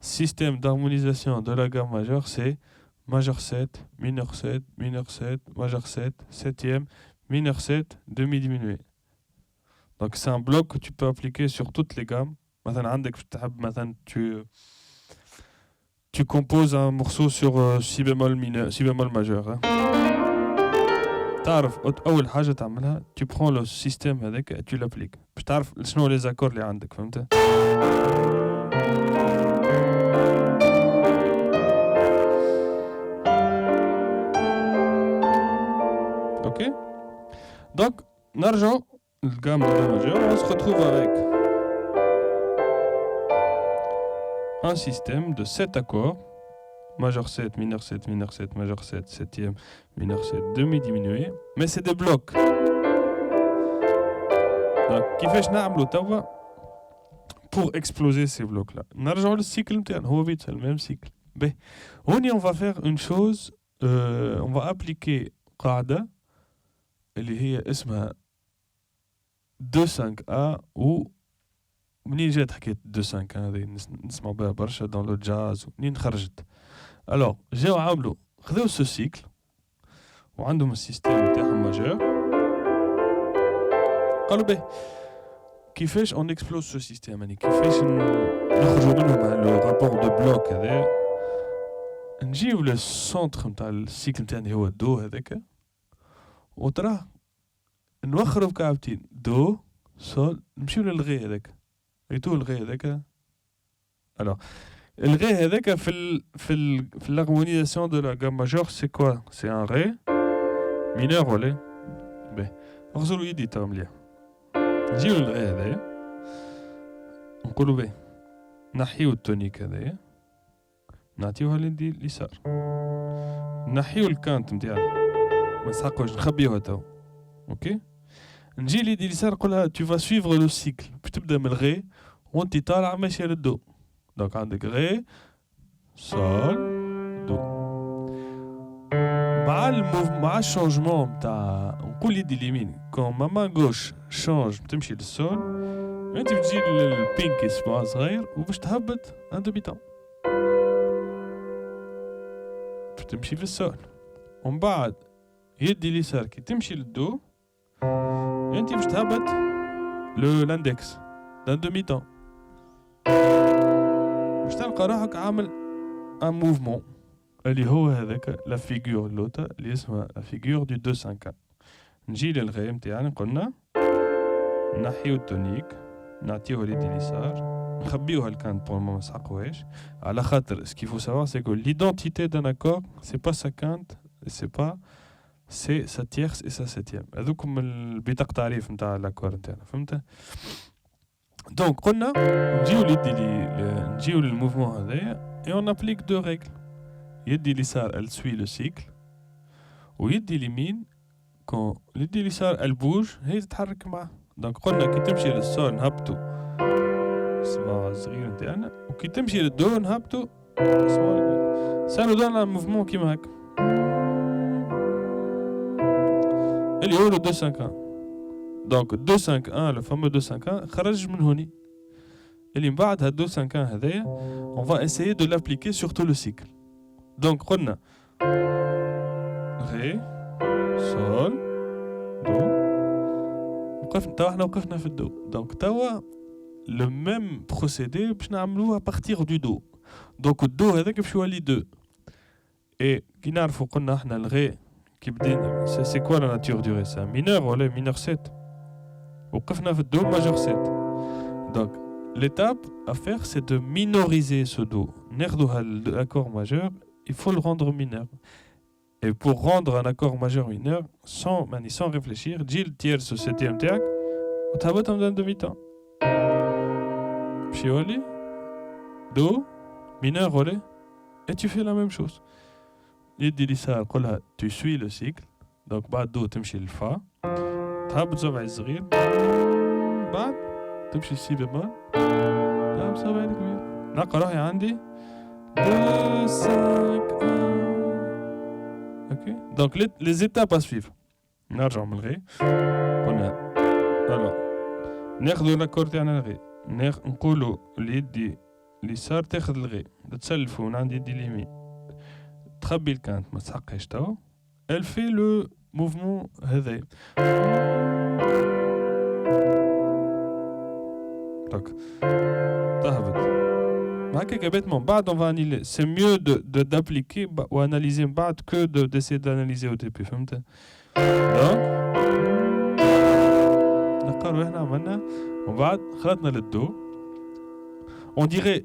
système d'harmonisation de la gamme majeure, c'est majeur 7, mineur 7, mineur 7, majeur 7, septième, mineur 7, demi diminué. Donc c'est un bloc que tu peux appliquer sur toutes les gammes. Maintenant, tu composes un morceau sur si bémol mineur, si bémol majeur. أول حاجة تعملها tu prends le système هذاك et tu l'appliques باش تعرف شنو les accords اللي عندك فهمت. Ok. Donc نرجع للgamme de la majeure, on se retrouve avec un système de 7 accords. Majeur 7, mineur 7, mineur 7, majeur 7, septième, mineur 7, demi diminué. Mais c'est des blocs. Donc, كيفاش نعملوا توا pour exploser ces blocs-là. نرجعوا للcycle نتاعنا هو vite, c'est le même cycle. Ben, on va faire une chose, on va appliquer قاعدة اللي هي اسمها 2-5A ou منين جات حكاية 2-5 هذه نسمع بها برشا dans le jazz منين خرجت. Alors, j'ai عملوا خذوا ce cycle وعندهم السيستم نتاعهم ماجور. قالوا به كيفاش on explose ce système يعني كيفاش نخرجوا منهم le rapport de bloc هذا. نجيو للسونتر نتاع السيكل نتاعنا هو الدو هذاك وتراه نوخروا بكعبتين دو سول نمشيو للغي هذاك ريتو الغي هذاك. alors الغي هذاك في l'harmonisation de la gamme majeure c'est quoi? C'est un ré mineur ولا باهي اغسلوا يدي تا مليح. نجيو للغي هذايا نقولوا باهي نحيو التونيك هذايا نعطيوها لليدي اليسار نحيو الكانت نتاعنا ما نسحقوش نخبيوها تو. اوكي نجي ليدي اليسار نقولها tu vas suivre le cycle باش تبدا من الغي وانت طالع ماشيه للدو. Donc عندك غي سول دو مع الشونجمون نتاع نقول يدي اليمين كون ما مان غوش شونج تمشي للسول انت بتجي للبينك اسمها صغير وباش تهبط ان دومي طون باش تمشي في السول. ومن بعد يدي اليسار كي تمشي للدو انت باش تهبط لاندكس دان دومي طون باش تلقى روحك عامل ان موفمون اللي هو هذاك لا فيغور اللوتا اللي اسمها لا فيغور دو 2-5. نجي للغي نتاعنا قلنا نحيو التونيك نعطيوه ليدي اليسار نخبيوها الكانت بور ما نسحقوهاش على خاطر ce qu'il faut savoir c'est que l'identité d'un accord c'est pas sa quinte c'est pas c'est sa tierce et sa septième. هذوكم البطاقة تعريف نتاع الاكور نتاعنا فهمت. Donc قلنا نجيو للموفمون هذايا et on applique deux règles. يدي اليسار elle suit le cycle ويدي اليمين quand يدي اليسار elle bouge هي تتحرك معاه. donc قلنا كي تمشي للسول نهبطو اسمها صغير نتاعنا وكي تمشي للدو نهبطو اسمها ça nous donne un mouvement كيما هكا اللي هو 2-5-1. donc 2-5-1 le fameux 2-5-1 خرج من هوني اللي من بعد هاد 2-5-1 هذايا on va essayer de l'appliquer sur tout le cycle. donc قلنا ري سول دو وقفنا وقفنا في الدو. donc توا le même procédé باش نعملوه à partir du do. donc الدو هذاك باش يولي 2 et كي نعرفوا قلنا احنا الغي كي بدينا c'est quoi la nature du ré c'est un mineur ولا mineur 7 وقفنا في الدو majeur 7. donc l'étape à faire c'est de minoriser ce do. ناخذوا هالaccord majeur il faut le rendre mineur Et pour rendre un accord majeur mineur, sans réfléchir, dis le tierce au septième tac, ou t'as un demi-temps. Puis oli, do, mineur oli, et tu fais la même chose. Tu suis le cycle, donc بعد do تمشي للفا, تهبط زوبع الصغير, بعد تمشي سي بيمول, تهبط زوبع الكبير. نلقى روحي عندي 2 5 1. Ok. Donc les étapes à suivre. نرجع من الغي. قلنا alors ناخذوا الاكور تاعنا الغي. نقولوا اليد اليسار تاخذ الغي. تسلفوا من عند يدي اليمين. تخبي الكانت ما تسحقهاش توا. Elle fait le mouvement هذايا. Donc تهبط. Bêtement, on va analyser. C'est mieux d'appliquer ou analyser que d'essayer d'analyser au début. Donc, on va خلطنا للدو. On dirait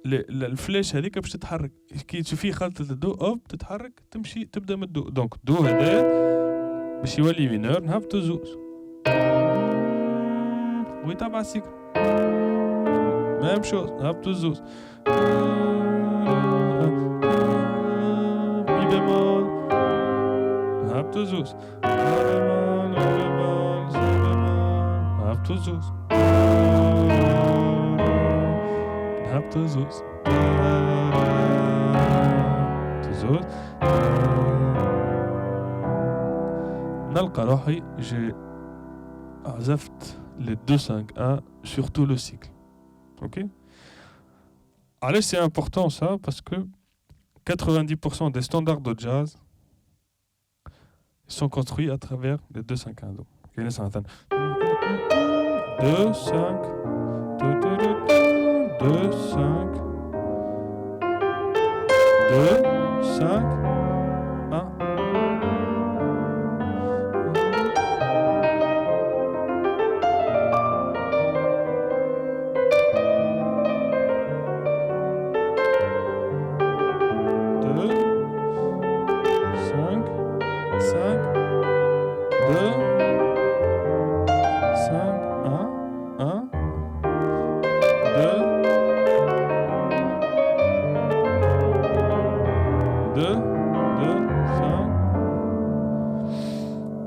الفلاش هذيك باش تتحرك كي تشوفي خلطة الدو اوب تتحرك تمشي تبدا من الدو. دونك دو هذا باش يولي مينور نهبطو زوز ويتابع السيكل. Même chose, hop, tous douze. Mi bémol, hop, tous douze. La bémol, si bémol, hop, tous douze. Hop, tous douze. Tous douze. نلقى روحي j'ai عزفت les 2-5-1 sur tout le cycle. Ok. Alors c'est important ça parce que 90% des standards de jazz sont construits à travers les 2-5-1 do. 2 5 2 5 2 5 2 5 1.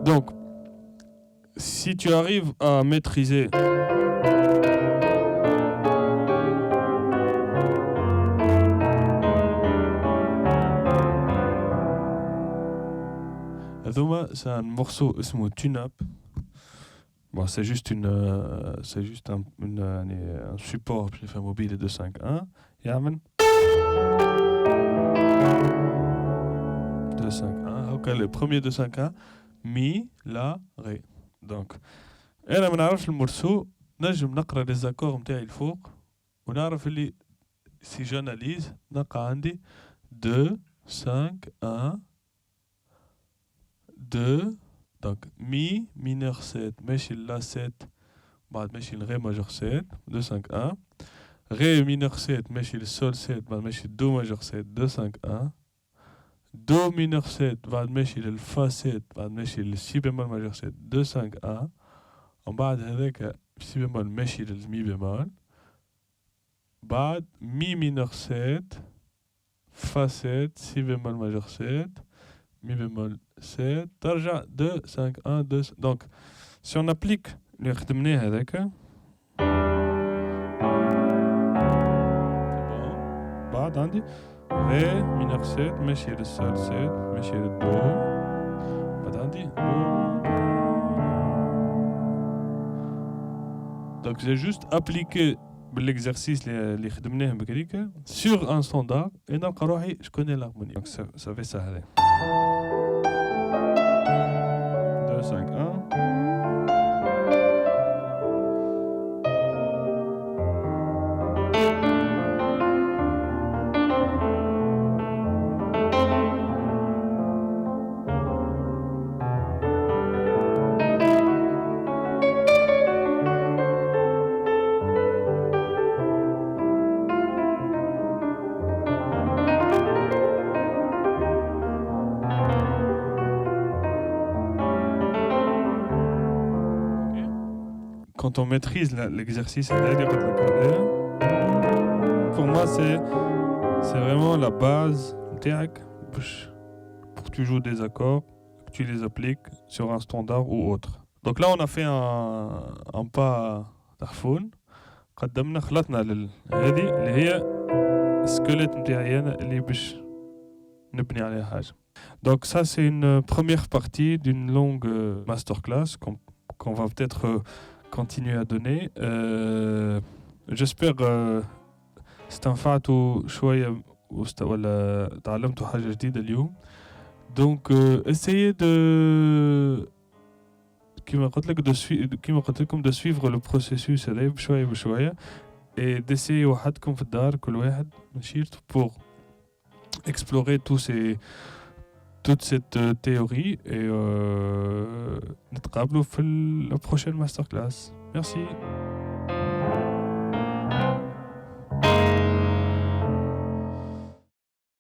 Donc, si tu arrives à maîtriser c'est un morceau اسمه Tune Up. Bon, c'est juste un support pour mobile de 5.1. يعمل 2-5-1. Ok, le premier 2-5-1 mi la ré. Donc انا ما نعرفش المورسو نجم نقرا لي زاكور نتاعي الفوق ونعرف اللي سي جاناليز نلقى عندي 2 5 1 2. Donc mi mineur 7 ماشي لا 7 بعد ماشي الري ماجور 7 2 5 1. ري mineur 7 ماشي السول 7 بعد ماشي دو ماجور 7 2 5 1. دو mineur 7 بعد ماشي للفا 7 بعد ماشي للسي بيمول ماجور 7 2 5 1. ومن بعد هذاك سي بيمول ماشي للمي بيمول بعد مي mineur 7 فا 7 سي بيمول ماجور 7 mi bémol 7 ترجع 2 5 1 2. Donc si on applique اللي خدمناه هذاك c'est bon. بعد عندي ري mineur 7 ماشي للسول 7 ماشي للدو بعد عندي donc j'ai juste appliqué بالexercice اللي خدمناه بكريكا sur un standard et نلقى روحي je connais l'harmonie. Donc ça fait ça هذا 2 5 1. quand on maîtrise l'exercice, pour moi, c'est vraiment la base pour que tu joues des accords, que tu les appliques sur un standard ou autre. Donc là, on a fait un pas تحفون قدمنا خلطنا هذه اللي هي السكيلت نتاعي انا اللي باش نبني عليها حاجه. Donc ça c'est une première partie d'une longue masterclass qu'on va peut-être continuer à donner. J'espère استنفعتوا شويه ولا تعلمتوا حاجه جديده اليوم. Donc essayez de كما قلت لكم de suivre le processus هذا بشويه بشويه et d'essayer وحدكم في الدار كل واحد مشيرته pour explorer toute cette théorie et نتقابلوا في la prochaine masterclass. Merci.